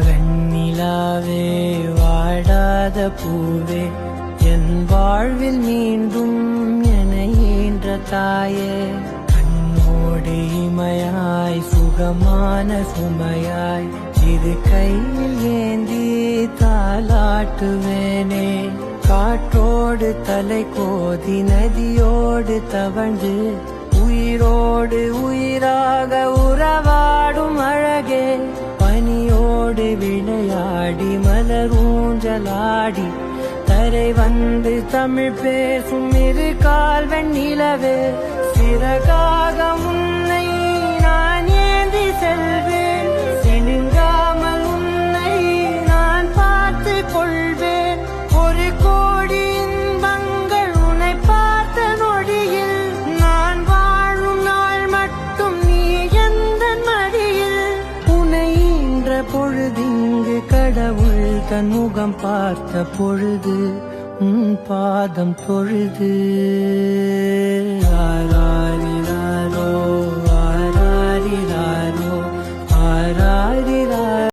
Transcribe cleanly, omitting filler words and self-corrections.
வெண்ணிலாவே வாடாத பூவே என் வாழ்வில் மீண்டும் என ஈன்ற தாயே கண்ணோடு இமையாய் சுகமான சுமையாய் இரு கையில் ஏந்தி தாலாட்டுவேனே காற்றோடு தலை கோதி நதியோடு தவழ்ந்து உயிரோடு உயிராக உறவாடும் அழகே பனியோடு விளையாடி மலரூஞ்சலாடி தரை வந்து தமிழ் பேசும் இரு கால் வெண்ணிலவே சிறகாக உன்னை நான் ஏந்தி செல்வேன் சினுங்காமல் உன்னை நான் பார்த்து கொள்வேன் ஒரு கோடி இன்பங்கள் உன்னை பார்த்த நொடியில் நான் வாழும் நாள் மட்டும் நீ எந்த மடியில் உன்னை ஈன்ற பொழுதிங்கு கடவுள் தன் முகம் பார்த்த பொழுது உன் பாதம் தொழுது